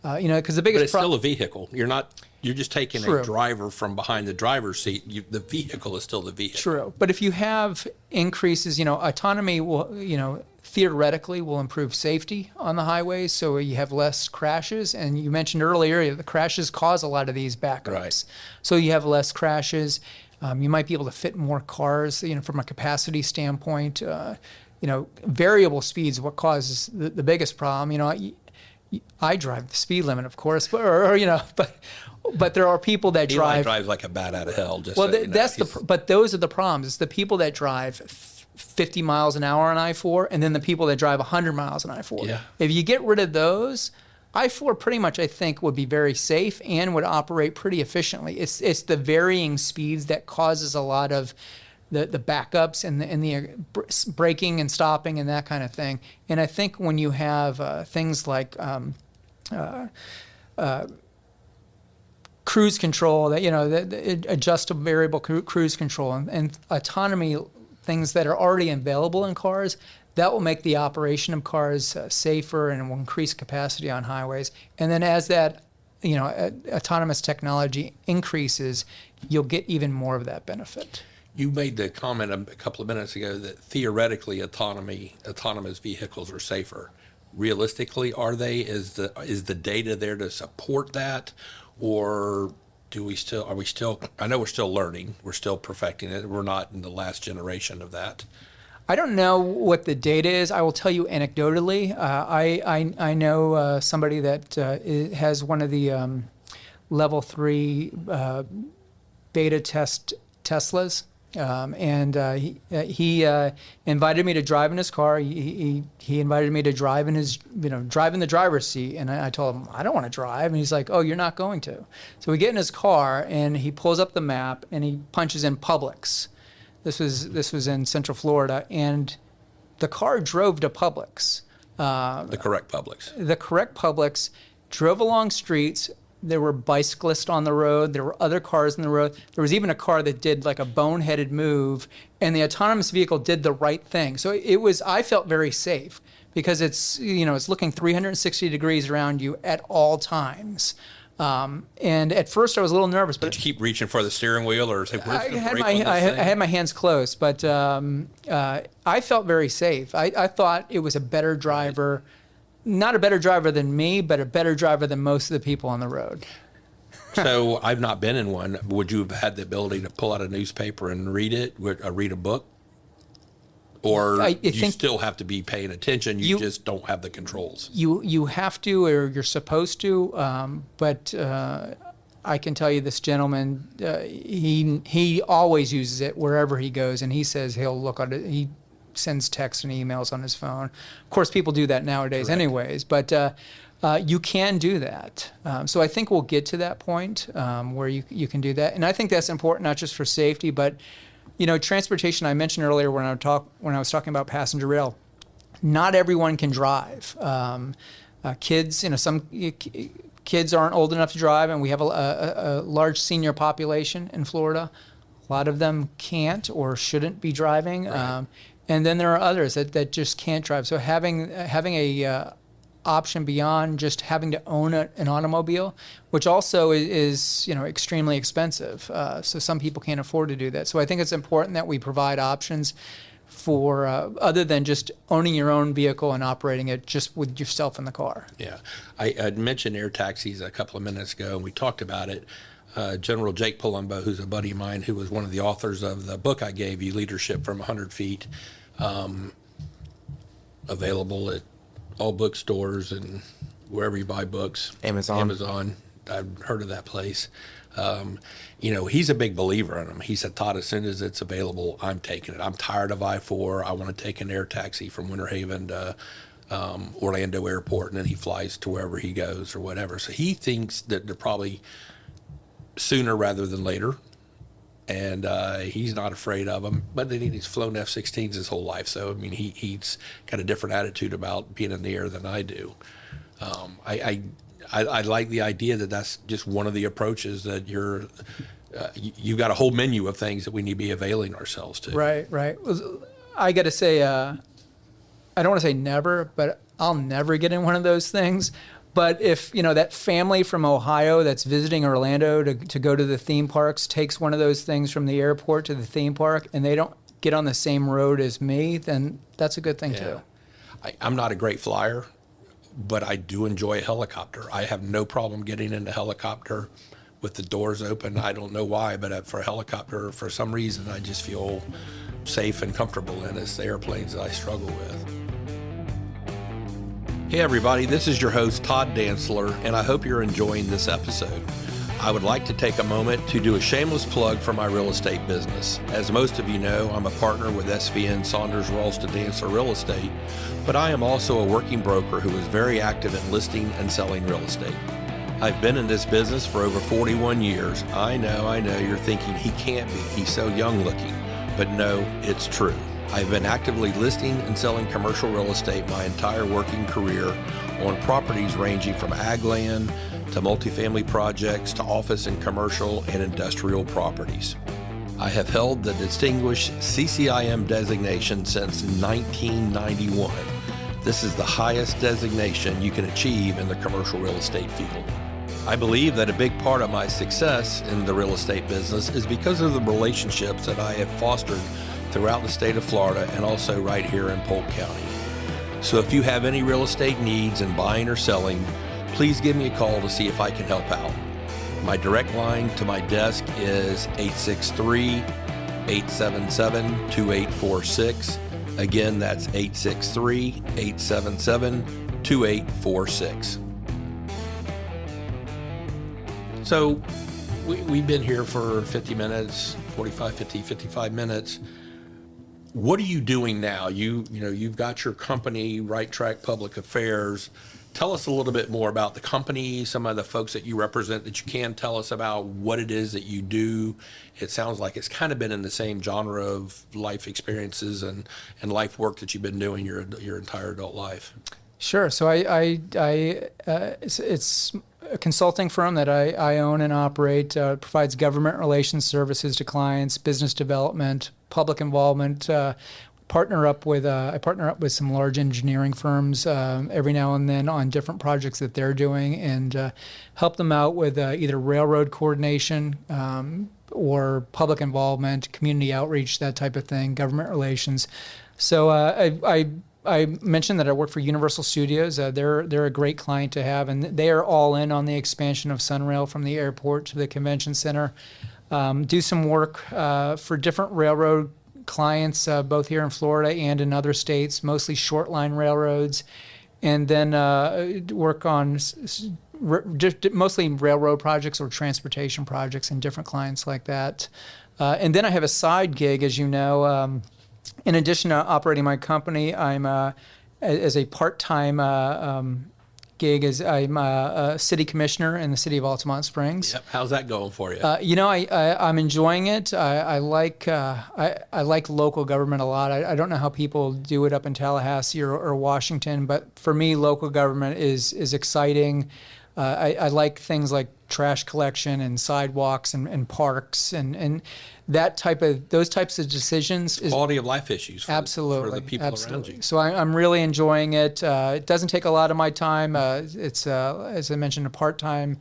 because the biggest But it's still a vehicle. You're just taking True. a driver from behind the driver's seat. The vehicle is still the vehicle. True. But if you have increases, autonomy will, theoretically will improve safety on the highways, so you have less crashes. And you mentioned earlier, the crashes cause a lot of these backups. Right. So you have less crashes. You might be able to fit more cars, from a capacity standpoint. Variable speeds, what causes the biggest problem. I drive the speed limit, of course, but there are people that Eli drive. drives like a bat out of hell. Just Well, so you know. that's He's- but those are the problems. It's the people that drive 50 miles an hour on I-4, and then the people that drive 100 miles on I-4. Yeah. If you get rid of those, I-4 pretty much, I think, would be very safe and would operate pretty efficiently. It's the varying speeds that causes a lot of the backups and the braking and stopping and that kind of thing. And I think when you have things like cruise control, the adjustable variable cruise control and autonomy, things that are already available in cars, that will make the operation of cars safer and will increase capacity on highways. And then as that autonomous technology increases, you'll get even more of that benefit. You made the comment a couple of minutes ago that theoretically autonomous vehicles are safer. Realistically, are they? Is the data there to support that, or are we still? I know we're still learning. We're still perfecting it. We're not in the last generation of that. I don't know what the data is. I will tell you anecdotally. I know somebody that has one of the level 3 beta test Teslas. He invited me to drive in his car. He invited me to drive in the driver's seat. And I told him, I don't want to drive. And he's like, oh, you're not going to. So we get in his car and he pulls up the map and he punches in Publix. This was in Central Florida, and the car drove to Publix. The correct Publix. The correct Publix, drove along streets. There were bicyclists on the road. There were other cars on the road. There was even a car that did like a boneheaded move, and the autonomous vehicle did the right thing. So I felt very safe because it's looking 360 degrees around you at all times. And at first I was a little nervous, but Did you keep reaching for the steering wheel, or say, where's the brake on this I thing? had my hands close, but I felt very safe. I thought it was a better driver, not a better driver than me, but a better driver than most of the people on the road. So I've not been in one. Would you have had the ability to pull out a newspaper and read it, read a book? Or I you think still have to be paying attention, you just don't have the controls? You have to, or you're supposed to, but I can tell you this gentleman, he always uses it wherever he goes, and he says he'll look at it. He sends texts and emails on his phone. Of course, people do that nowadays Correct. anyways, but you can do that. So I think we'll get to that point where you can do that. And I think that's important, not just for safety, but transportation. I mentioned earlier when I was talking about passenger rail, not everyone can drive. Kids, some kids aren't old enough to drive, and we have a large senior population in Florida. A lot of them can't or shouldn't be driving. Right. And then there are others that just can't drive. So having a option beyond just having to own an automobile, which also is extremely expensive. So some people can't afford to do that. So I think it's important that we provide options for other than just owning your own vehicle and operating it just with yourself in the car. Yeah. I mentioned air taxis a couple of minutes ago, and we talked about it. General Jake Palumbo, who's a buddy of mine, who was one of the authors of the book I gave you, Leadership from 100 Feet, available at all bookstores and wherever you buy books. Amazon. I've heard of that place. He's a big believer in them. He said, Todd, as soon as it's available, I'm taking it. I'm tired of I-4. I want to take an air taxi from Winter Haven to Orlando Airport, and then he flies to wherever he goes or whatever. So he thinks that they're probably sooner rather than later. And he's not afraid of them. But then he's flown F-16s his whole life. So, he's got a different attitude about being in the air than I do. I like the idea that that's just one of the approaches that you've got a whole menu of things that we need to be availing ourselves to. Right. I got to say, I don't want to say never, but I'll never get in one of those things. But if, that family from Ohio that's visiting Orlando to go to the theme parks takes one of those things from the airport to the theme park and they don't get on the same road as me, then that's a good thing too. I'm not a great flyer, but I do enjoy a helicopter. I have no problem getting in a helicopter with the doors open. I don't know why, but for a helicopter, for some reason, I just feel safe and comfortable in. It's the airplanes that I struggle with. Hey everybody, this is your host Todd Dantzler, and I hope you're enjoying this episode. I would like to take a moment to do a shameless plug for my real estate business. As most of you know, I'm a partner with SVN Saunders Ralston Dantzler Real Estate, but I am also a working broker who is very active in listing and selling real estate. I've been in this business for over 41 years. I know, you're thinking he can't be, he's so young looking, but no, it's true. I've been actively listing and selling commercial real estate my entire working career on properties ranging from ag land to multifamily projects to office and commercial and industrial properties. I have held the distinguished CCIM designation since 1991. This is the highest designation you can achieve in the commercial real estate field. I believe that a big part of my success in the real estate business is because of the relationships that I have fostered throughout the state of Florida and also right here in Polk County. So if you have any real estate needs in buying or selling, please give me a call to see if I can help out. My direct line to my desk is 863-877-2846. Again, that's 863-877-2846. So we've been here for 50 minutes, 55 minutes. What are you doing now? You've got your company, Right Track Public Affairs. Tell us a little bit more about the company, some of the folks that you represent that you can tell us about what it is that you do. It sounds like it's kind of been in the same genre of life experiences and life work that you've been doing your entire adult life. Sure. So it's a consulting firm that I own and operate, provides government relations services to clients, business development, public involvement. I partner up with some large engineering firms every now and then on different projects that they're doing, and help them out with either railroad coordination or public involvement, community outreach, that type of thing, government relations. So I mentioned that I work for Universal Studios. They're a great client to have, and they are all in on the expansion of SunRail from the airport to the convention center. Do some work for different railroad clients, both here in Florida and in other states, mostly short line railroads, and then work on mostly railroad projects or transportation projects and different clients like that. And then I have a side gig, as you know. In addition to operating my company, I'm as a part-time gig as I'm a city commissioner in the city of Altamont Springs. Yep. How's that going for you? I'm enjoying it. I like local government a lot. I don't know how people do it up in Tallahassee or Washington, but for me, local government is exciting. I like things like trash collection and sidewalks and parks and those types of decisions. Quality of life issues for the people around you. So I'm really enjoying it. It doesn't take a lot of my time. It's as I mentioned, a part-time.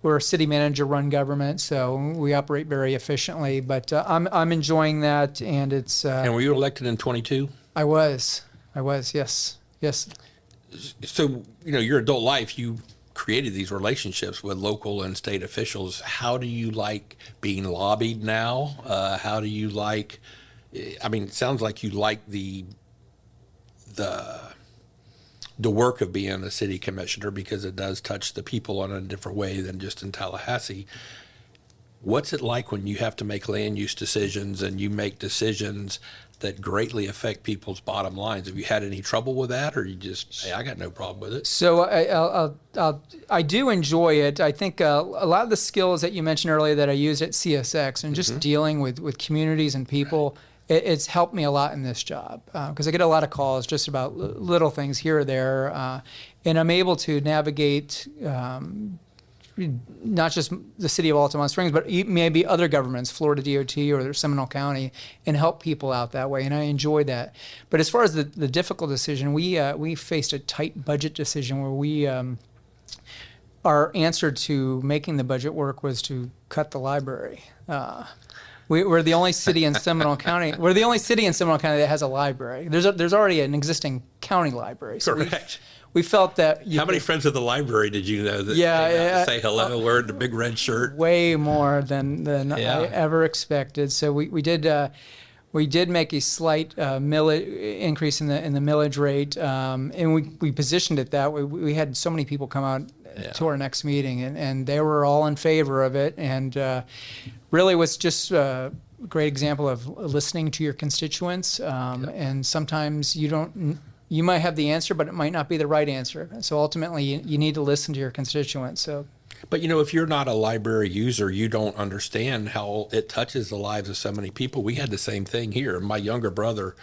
We're a city manager-run government, so we operate very efficiently. But I'm enjoying that, and it's. And were you elected in 22? I was. Yes. So your adult life, you created these relationships with local and state officials. How do you like being lobbied now? How do you like? It sounds like you like the work of being a city commissioner because it does touch the people in a different way than just in Tallahassee. What's it like when you have to make land use decisions and you make decisions that greatly affect people's bottom lines? Have you had any trouble with that, or you just, hey, I got no problem with it? So I do enjoy it. I think a lot of the skills that you mentioned earlier that I used at CSX and just dealing with communities and people, it's helped me a lot in this job because I get a lot of calls just about little things here or there, and I'm able to navigate not just the city of Altamont Springs, but maybe other governments, Florida DOT or Seminole County, and help people out that way. And I enjoy that. But as far as the difficult decision, we faced a tight budget decision where our answer to making the budget work was to cut the library. We're the only city in Seminole County. We're the only city in Seminole County that has a library. There's already an existing county library. So correct. We felt that. How many friends at the library did you know that came out to say hello, wearing the big red shirt? Way more than I ever expected. So we did. We did make a slight increase in the millage rate, and we positioned it that way. We had so many people come out to our next meeting, and they were all in favor of it, and really was just a great example of listening to your constituents. And sometimes you might have the answer, but it might not be the right answer. So ultimately, you need to listen to your constituents. So. But, if you're not a library user, you don't understand how it touches the lives of so many people. We had the same thing here. My younger brother,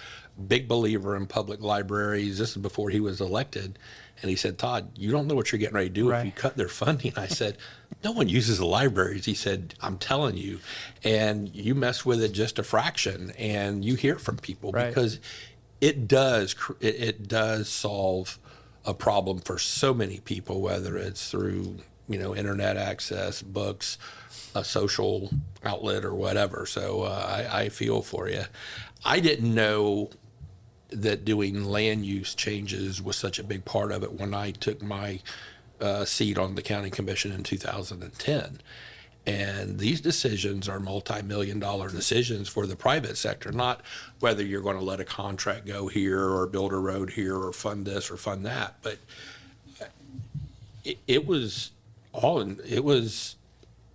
big believer in public libraries. This is before he was elected. And he said, Todd, you don't know what you're getting ready to do if you cut their funding. I said, no one uses the libraries. He said, I'm telling you. And you mess with it just a fraction, and you hear from people because it does solve a problem for so many people, whether it's through internet access, books, a social outlet, or whatever. So I feel for you. I didn't know that doing land use changes was such a big part of it when I took my seat on the county commission in 2010. And these decisions are multi-million-dollar decisions for the private sector, not whether you're going to let a contract go here or build a road here or fund this or fund that. But it was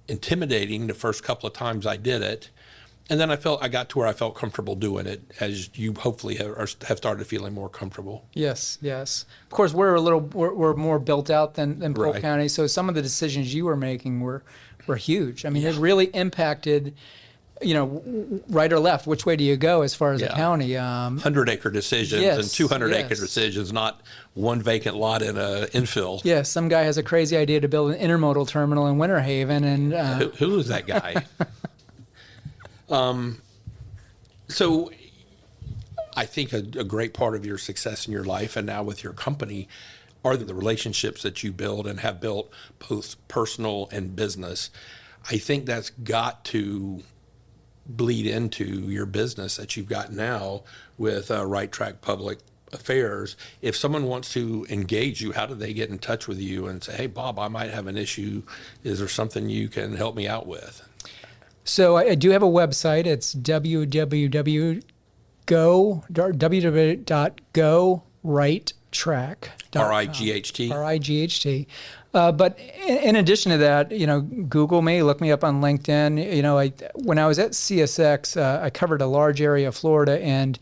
intimidating the first couple of times I did it. And then I got to where I felt comfortable doing it, as you hopefully have started feeling more comfortable. Yes. Of course, we're more built out than Polk County, so some of the decisions you were making were huge. I mean, it really impacted, right or left. Which way do you go as far as the county? 100-acre decisions and 200-acre decisions, not one vacant lot in a infill. Yes, some guy has a crazy idea to build an intermodal terminal in Winter Haven, and who is that guy? So I think a great part of your success in your life and now with your company are the relationships that you build and have built, both personal and business. I think that's got to bleed into your business that you've got now with Right Track Public Affairs. If someone wants to engage you, how do they get in touch with you and say, hey, Bob, I might have an issue. Is there something you can help me out with? So I do have a website. It's www.go.righttrack.com. R-I-G-H-T. R-I-G-H-T. But in addition to that, Google me, look me up on LinkedIn. When I was at CSX, I covered a large area of Florida, and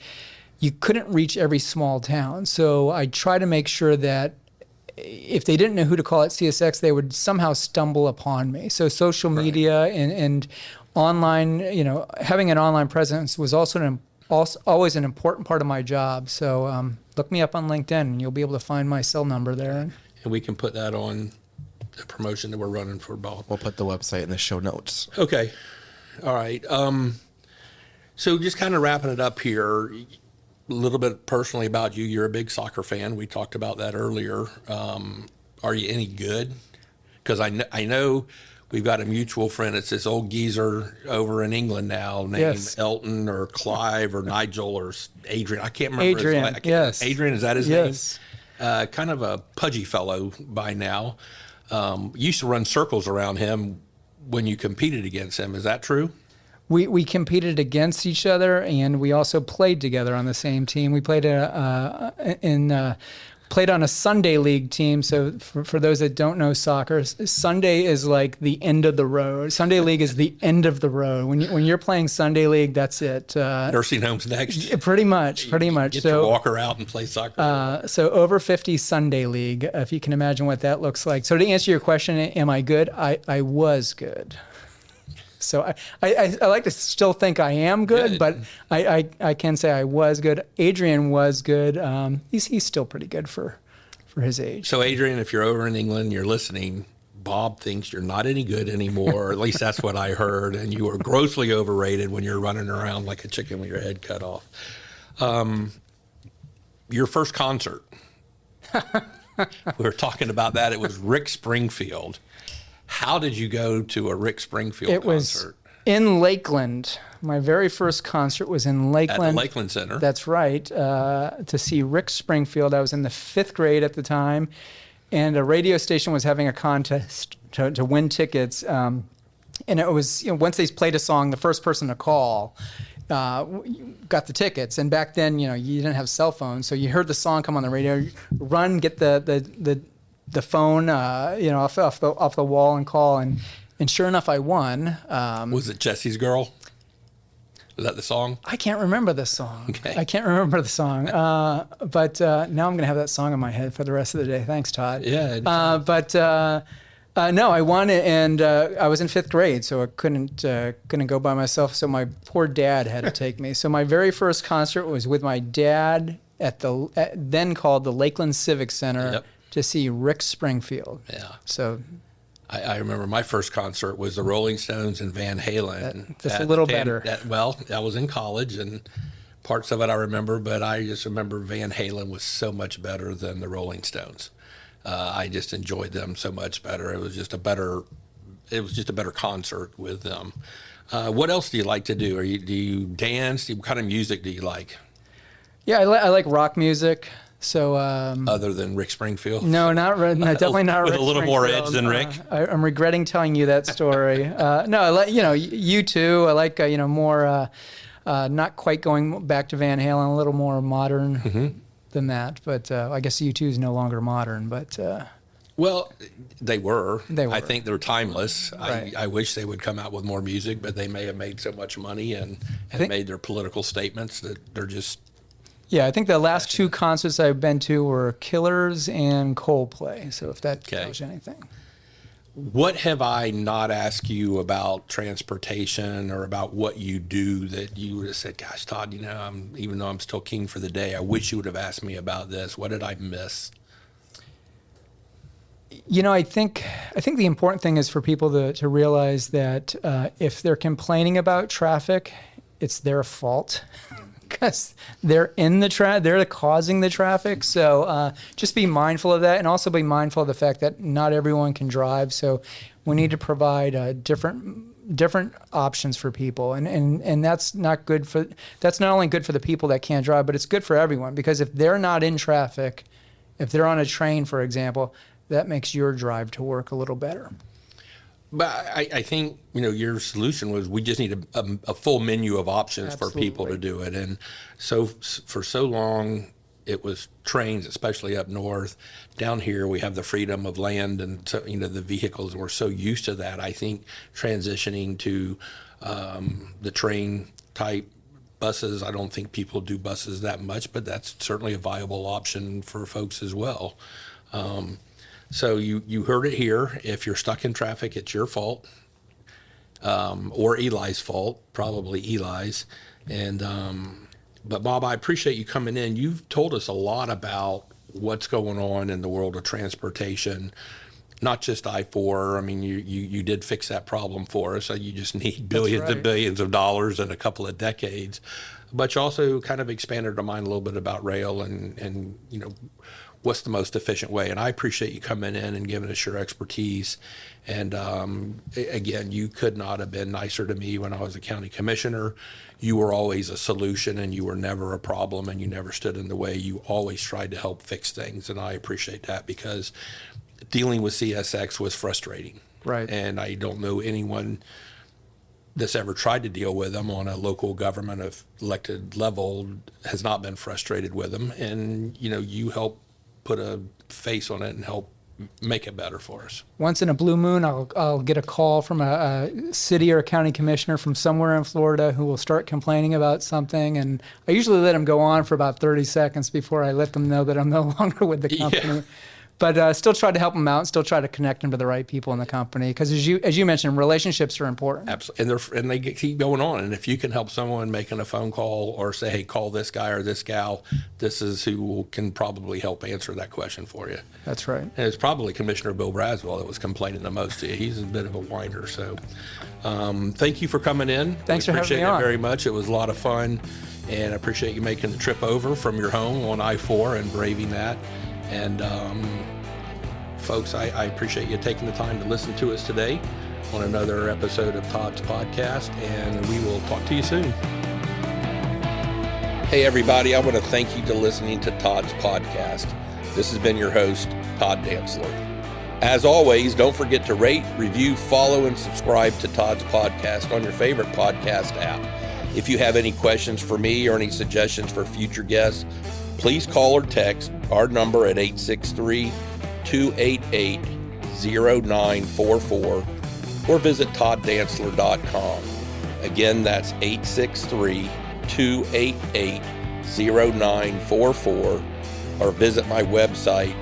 you couldn't reach every small town. So I try to make sure that if they didn't know who to call at CSX, they would somehow stumble upon me. So social media and online, having an online presence was also always an important part of my job. So look me up on LinkedIn, and you'll be able to find my cell number there. And we can put that on the promotion that we're running for Bob. We'll put the website in the show notes. Okay. All right. So just kind of wrapping it up here, a little bit personally about you. You're a big soccer fan. We talked about that earlier. Are you any good? Because I know we've got a mutual friend. It's this old geezer over in England now named Elton or Clive or Nigel or Adrian. I can't remember. Adrian, yes. Adrian, is that his name? Kind of a pudgy fellow by now. Used to run circles around him when you competed against him. Is that true? We competed against each other, and we also played together on the same team. We played played on a Sunday league team. So for those that don't know soccer, Sunday is like the end of the road. Sunday league is the end of the road. When you're playing Sunday league, that's it. Nursing homes next. Pretty much. Get to walk her out and play soccer. So over 50 Sunday league, if you can imagine what that looks like. So to answer your question, am I good? I was good. So I like to still think I am good, but I can say I was good. Adrian was good. He's still pretty good for his age. So Adrian, if you're over in England, you're listening, Bob thinks you're not any good anymore, or at least that's what I heard, and you were grossly overrated when you're running around like a chicken with your head cut off. Your first concert. We were talking about that. It was Rick Springfield. How did you go to a Rick Springfield concert? It was in Lakeland. My very first concert was in Lakeland. At the Lakeland Center. That's right. To see Rick Springfield. I was in the 5th grade at the time, and a radio station was having a contest to win tickets. And it was, once they played a song, the first person to call got the tickets. And back then, you didn't have cell phones, so you heard the song come on the radio, run, get the phone, off the wall and call. And sure enough, I won. Was it Jesse's Girl? Was that the song? I can't remember the song. Okay. I can't remember the song. But now I'm going to have that song in my head for the rest of the day. Thanks, Todd. Yeah. No, I won it, and I was in 5th grade, so I couldn't go by myself. So my poor dad had to take me. So my very first concert was with my dad at then called the Lakeland Civic Center to see Rick Springfield. Yeah. So I remember my first concert was the Rolling Stones and Van Halen. Just a little better. I was in college, and parts of it I remember, but I just remember Van Halen was so much better than the Rolling Stones. I just enjoyed them so much better. It was just a better concert with them. What else do you like to do? Do you dance? What kind of music do you like? Yeah, I like rock music. So other than Rick Springfield? No, definitely not. With Rick a little more edge Springfield. than Rick. I'm regretting telling you that story. No, I like U2. I like more not quite going back to Van Halen, a little more modern than that. But I guess U2 is no longer modern. But well, they were. I think they're timeless. Right. I wish they would come out with more music, but they may have made so much money and made their political statements that they're just. Yeah, I think the last 2 concerts I've been to were Killers and Coldplay. So if that tells you anything. What have I not asked you about transportation or about what you do that you would have said, gosh, Todd, even though I'm still king for the day, I wish you would have asked me about this. What did I miss? I think the important thing is for people to realize that if they're complaining about traffic, it's their fault. Because they're they're causing the traffic. So just be mindful of that, and also be mindful of the fact that not everyone can drive. So we need to provide different options for people, and that's not only good for the people that can't drive, but it's good for everyone, because if they're not in traffic, if they're on a train, for example, that makes your drive to work a little better. But I think, your solution was we just need a full menu of options for people to do it. And so for so long, it was trains, especially up north. Down here, we have the freedom of land, and so, the vehicles, we're so used to that. I think transitioning to the train type buses, I don't think people do buses that much, but that's certainly a viable option for folks as well. So you heard it here. If you're stuck in traffic, it's your fault, or Eli's fault, probably Eli's. But Bob, I appreciate you coming in. You've told us a lot about what's going on in the world of transportation, not just I-4. I mean, you did fix that problem for us. So you just need billions and billions of dollars in a couple of decades. But you also kind of expanded our mind a little bit about rail and what's the most efficient way. And I appreciate you coming in and giving us your expertise. And again, you could not have been nicer to me when I was a county commissioner. You were always a solution, and you were never a problem, and you never stood in the way. You always tried to help fix things, and I appreciate that, because dealing with CSX was frustrating. Right. And I don't know anyone that's ever tried to deal with them on a local government of elected level has not been frustrated with them. And, you help put a face on it and help make it better for us. Once in a blue moon, I'll get a call from a city or a county commissioner from somewhere in Florida who will start complaining about something, and I usually let them go on for about 30 seconds before I let them know that I'm no longer with the company. Yeah. But still try to help them out, still try to connect them to the right people in the company, because as you mentioned, relationships are important. Absolutely, and they keep going on. And if you can help someone making a phone call or say, "Hey, call this guy or this gal," this is who can probably help answer that question for you. That's right. And it's probably Commissioner Bill Braswell that was complaining the most to you. He's a bit of a whiner. So, thank you for coming in. Thanks for having me on. Appreciate it very much. It was a lot of fun, and I appreciate you making the trip over from your home on I-4 and braving that. And folks, I appreciate you taking the time to listen to us today on another episode of Todd's Podcast, and we will talk to you soon. Hey everybody, I want to thank you for listening to Todd's Podcast. This has been your host, Todd Dantzler. As always, don't forget to rate, review, follow, and subscribe to Todd's Podcast on your favorite podcast app. If you have any questions for me or any suggestions for future guests, please call or text our number at 863-288-0944 or visit todddantzler.com. Again, that's 863-288-0944 or visit my website,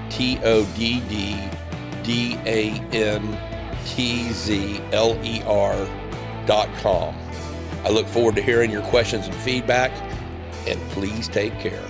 todddantzler.com. I look forward to hearing your questions and feedback, and please take care.